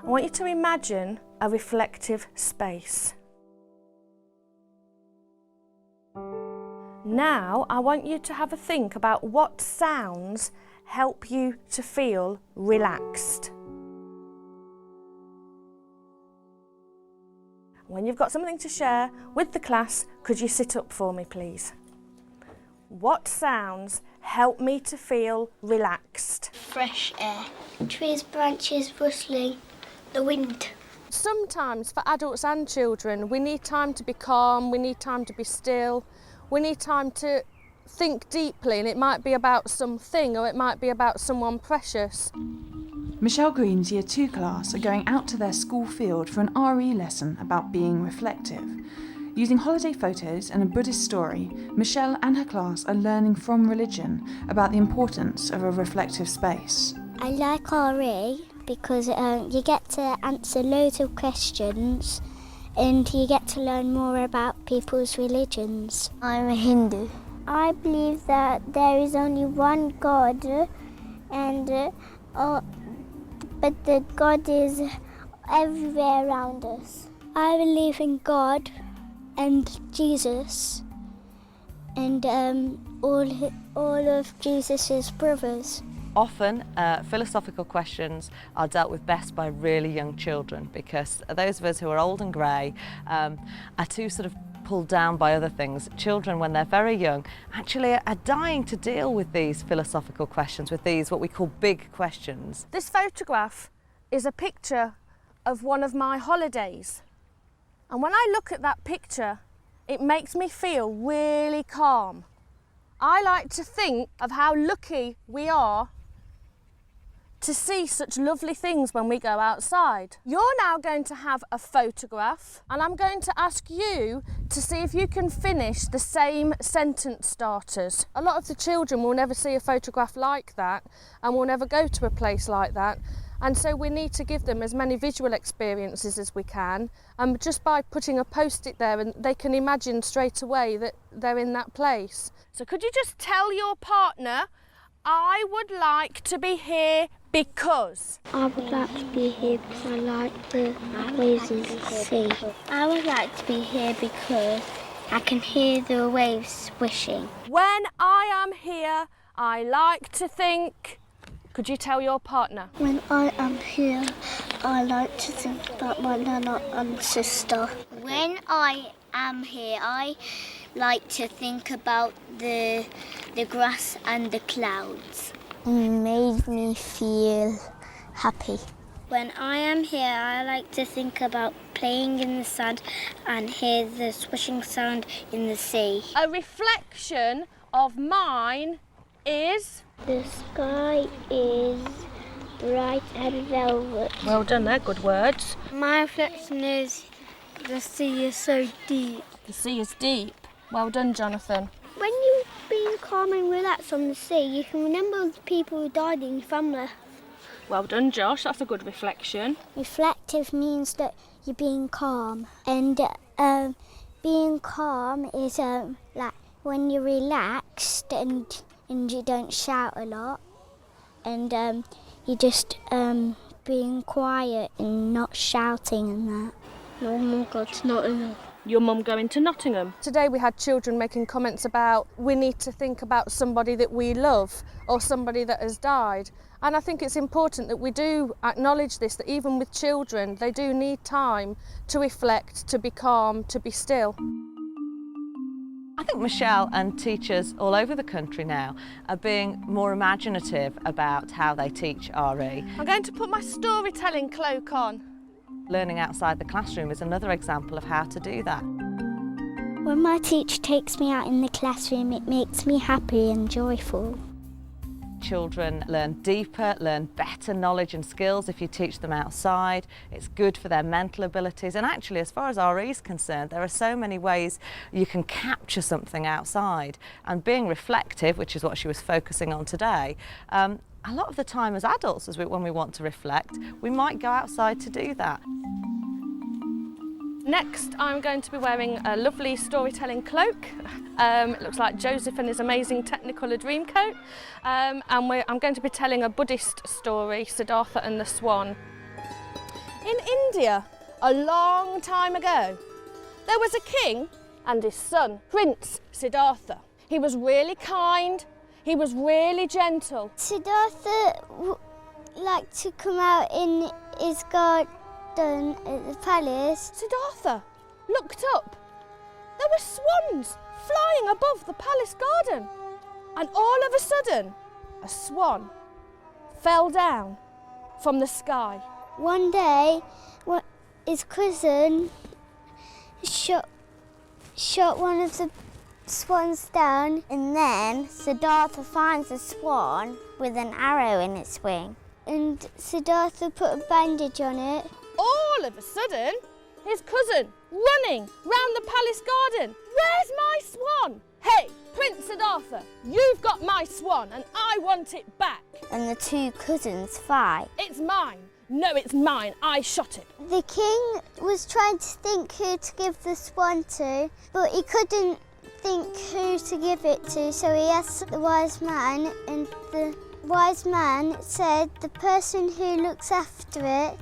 I want you to imagine a reflective space. Now I want you to have a think about what sounds help you to feel relaxed. When you've got something to share with the class, could you sit up for me, please? What sounds help me to feel relaxed? Fresh air. Trees, branches rustling, the wind. Sometimes for adults and children, we need time to be calm, we need time to be still, we need time to think deeply, and it might be about something or it might be about someone precious. Michelle Green's Year 2 class are going out to their school field for an RE lesson about being reflective. Using holiday photos and a Buddhist story, Michelle and her class are learning from religion about the importance of a reflective space. I like RE because you get to answer loads of questions and you get to learn more about people's religions. I'm a Hindu. I believe that there is only one God, but the God is everywhere around us. I believe in God and Jesus and all of Jesus' brothers. Often, philosophical questions are dealt with best by really young children, because those of us who are old and grey are too sort of pulled down by other things. Children, when they're very young, actually are dying to deal with these philosophical questions, with these what we call big questions. This photograph is a picture of one of my holidays. And when I look at that picture, it makes me feel really calm. I like to think of how lucky we are to see such lovely things when we go outside. You're now going to have a photograph, and I'm going to ask you to see if you can finish the same sentence starters. A lot of the children will never see a photograph like that and will never go to a place like that. And so we need to give them as many visual experiences as we can, just by putting a post-it there, and they can imagine straight away that they're in that place. So could you just tell your partner, I would like to be here because? I would like to be here because I like the waves of the sea. I would like to be here because I can hear the waves swishing. When I am here, I like to think. Could you tell your partner? When I am here, I like to think about my nana and sister. When I am here, I like to think about the grass and the clouds. It made me feel happy. When I am here, I like to think about playing in the sand and hear the swishing sound in the sea. A reflection of mine is? The sky is bright and velvet. Well done there, good words. My reflection is the sea is so deep. The sea is deep. Well done, Jonathan. When you've been calm and relaxed on the sea, you can remember the people who died in your family. Well done, Josh. That's a good reflection. Reflective means that you're being calm. And being calm is like when you're relaxed and you don't shout a lot, and you're just being quiet and not shouting and that. Your mum got to Nottingham. Your mum going to Nottingham? Today we had children making comments about we need to think about somebody that we love or somebody that has died. And I think it's important that we do acknowledge this, that even with children, they do need time to reflect, to be calm, to be still. I think Michelle and teachers all over the country now are being more imaginative about how they teach RE. I'm going to put my storytelling cloak on. Learning outside the classroom is another example of how to do that. When my teacher takes me out in the classroom, it makes me happy and joyful. Children learn deeper, learn better knowledge and skills if you teach them outside. It's good for their mental abilities, and actually, as far as RE is concerned, there are so many ways you can capture something outside. And being reflective, which is what she was focusing on today, a lot of the time as adults, when we want to reflect, we might go outside to do that. Next, I'm going to be wearing a lovely storytelling cloak. It looks like Joseph and his amazing Technicolor dream coat. And I'm going to be telling a Buddhist story, Siddhartha and the Swan. In India, a long time ago, there was a king and his son, Prince Siddhartha. He was really kind, he was really gentle. Siddhartha liked to come out in his garden at the palace. Siddhartha looked up. There were swans flying above the palace garden. And all of a sudden, a swan fell down from the sky. One day, his cousin shot one of the swans down, and then Siddhartha finds a swan with an arrow in its wing. And Siddhartha put a bandage on it. All of a sudden, his cousin running round the palace garden. Where's my swan? Hey, Prince Siddhartha, you've got my swan and I want it back. And the two cousins fight. It's mine. No, it's mine. I shot it. The king was trying to think who to give the swan to, but he couldn't think who to give it to, so he asked the wise man, and the wise man said the person who looks after it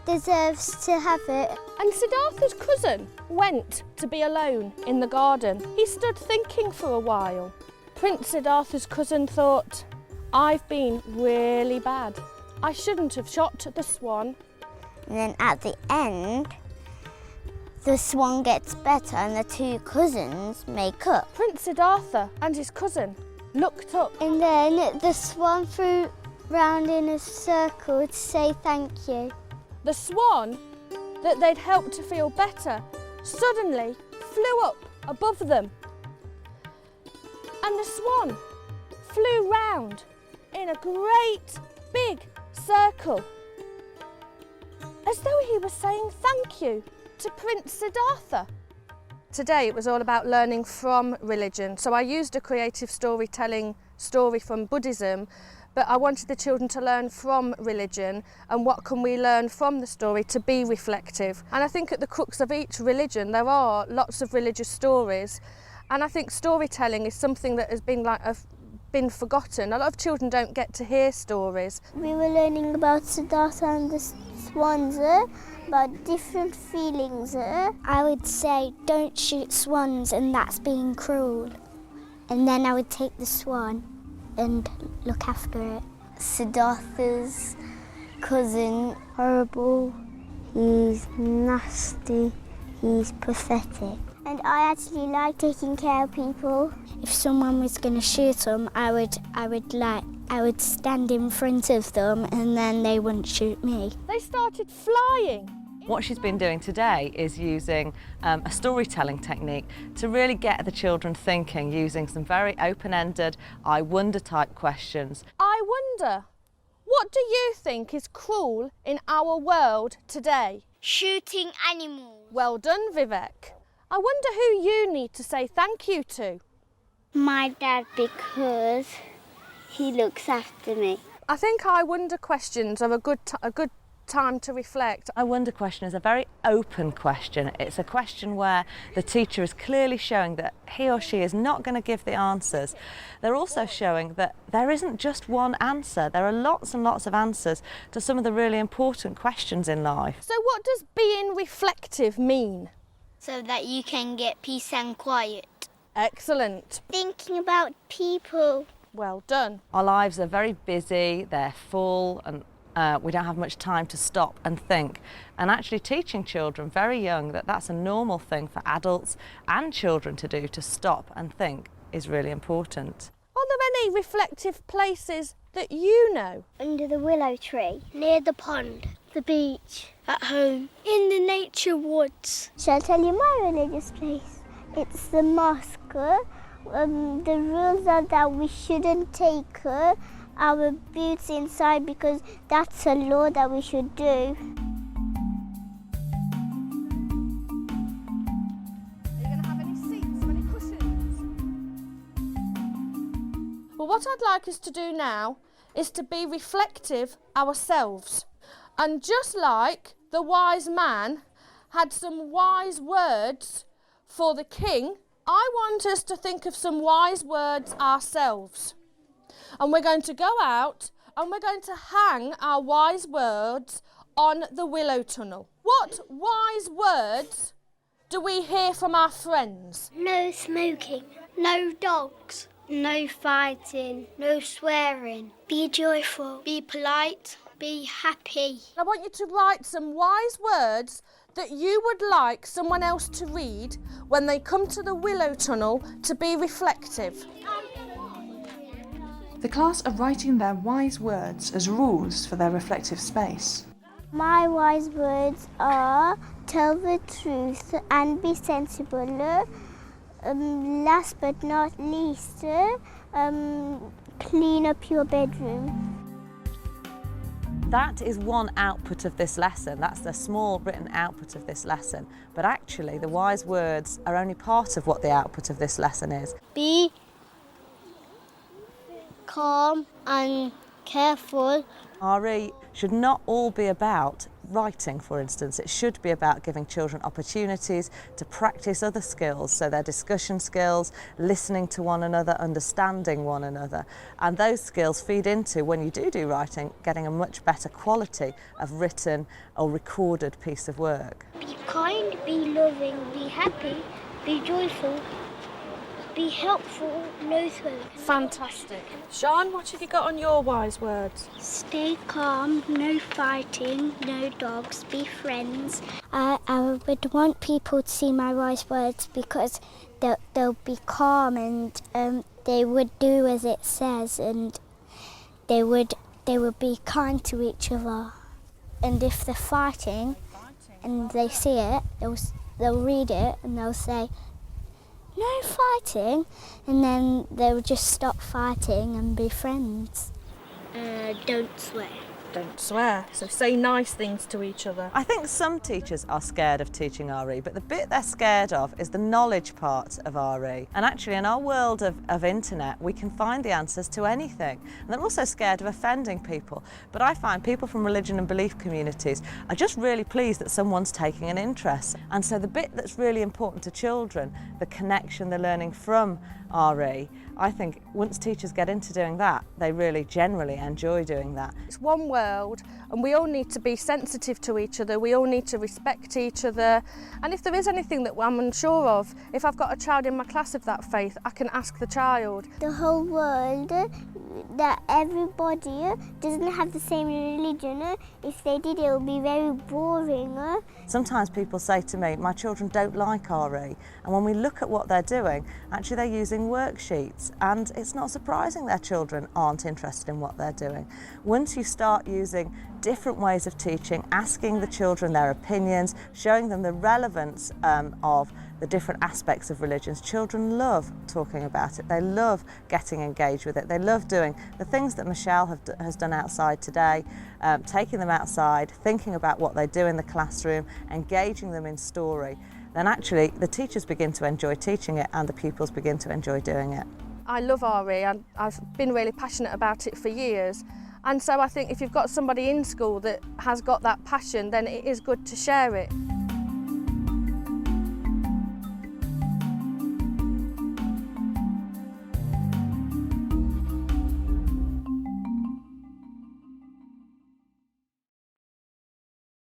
deserves to have it. And Siddhartha's cousin went to be alone in the garden. He stood thinking for a while. Prince Siddhartha's cousin thought, I've been really bad. I shouldn't have shot the swan. And then at the end, the swan gets better and the two cousins make up. Prince Siddhartha and his cousin looked up. And then the swan flew round in a circle to say thank you. The swan that they'd helped to feel better suddenly flew up above them. And the swan flew round in a great big circle, as though he was saying thank you to Prince Siddhartha. Today it was all about learning from religion, so I used a creative storytelling story from Buddhism, but I wanted the children to learn from religion and what can we learn from the story to be reflective. And I think at the crux of each religion there are lots of religious stories, and I think storytelling is something that has been forgotten. A lot of children don't get to hear stories. We were learning about Siddhartha and the swans, about different feelings. I would say, don't shoot swans, and that's being cruel. And then I would take the swan and look after it. Siddhartha's cousin, horrible, he's nasty, he's pathetic. And I actually like taking care of people. If someone was going to shoot them, I would stand in front of them and then they wouldn't shoot me. They started flying. What she's been doing today is using a storytelling technique to really get the children thinking, using some very open-ended, I wonder type questions. I wonder, what do you think is cruel in our world today? Shooting animals. Well done, Vivek. I wonder who you need to say thank you to. My dad, because he looks after me. I think I wonder questions are a good time to reflect. I wonder question is a very open question. It's a question where the teacher is clearly showing that he or she is not going to give the answers. They're also showing that there isn't just one answer. There are lots and lots of answers to some of the really important questions in life. So what does being reflective mean? So that you can get peace and quiet. Excellent. Thinking about people. Well done. Our lives are very busy, they're full, and we don't have much time to stop and think. And actually teaching children very young that that's a normal thing for adults and children to do, to stop and think, is really important. Are there any reflective places that you know? Under the willow tree. Near the pond. The beach. At home. In the nature woods. Shall I tell you my religious place? It's the mosque. The rules are that we shouldn't take our boots inside because that's a law that we should do. Are you going to have any seats or any cushions? Well, what I'd like us to do now is to be reflective ourselves. And just like the wise man had some wise words for the king, I want us to think of some wise words ourselves. And we're going to go out and we're going to hang our wise words on the willow tunnel. What wise words do we hear from our friends? No smoking. No dogs. No fighting. No swearing. Be joyful. Be polite. Be happy. I want you to write some wise words that you would like someone else to read when they come to the willow tunnel to be reflective. The class are writing their wise words as rules for their reflective space. My wise words are tell the truth and be sensible. Last but not least, clean up your bedroom. That is one output of this lesson. That's the small written output of this lesson. But actually, the wise words are only part of what the output of this lesson is. Be calm and careful. RE should not all be about writing, for instance. It should be about giving children opportunities to practice other skills, so their discussion skills, listening to one another, understanding one another. And those skills feed into, when you do writing, getting a much better quality of written or recorded piece of work. Be kind, be loving, be happy, be joyful, be helpful, no swearing. Fantastic. Sean, what have you got on your wise words? Stay calm, no fighting, no dogs, be friends. I would want people to see my wise words because they'll be calm and they would do as it says, and they would be kind to each other. And if they're fighting and they see it, they'll read it and they'll say, no fighting, and then they'll just stop fighting and be friends. Don't swear. Don't swear. So say nice things to each other. I think some teachers are scared of teaching RE, but the bit they're scared of is the knowledge part of RE. And actually, in our world of internet, we can find the answers to anything. And they're also scared of offending people. But I find people from religion and belief communities are just really pleased that someone's taking an interest. And so the bit that's really important to children, the connection they're learning from RE, I think once teachers get into doing that, they really generally enjoy doing that. It's one world and we all need to be sensitive to each other, we all need to respect each other, and if there is anything that I'm unsure of, if I've got a child in my class of that faith, I can ask the child. The whole world, that everybody doesn't have the same religion. If they did, it would be very boring. Sometimes people say to me, my children don't like RE, and when we look at what they're doing, actually they're using worksheets, and it's not surprising their children aren't interested in what they're doing. Once you start using different ways of teaching, asking the children their opinions, showing them the relevance of the different aspects of religions, children love talking about it. They love getting engaged with it. They love doing the things that Michelle has done outside today, taking them outside, thinking about what they do in the classroom, engaging them in story. Then actually the teachers begin to enjoy teaching it and the pupils begin to enjoy doing it. I love RE and I've been really passionate about it for years. And so I think if you've got somebody in school that has got that passion, then it is good to share it.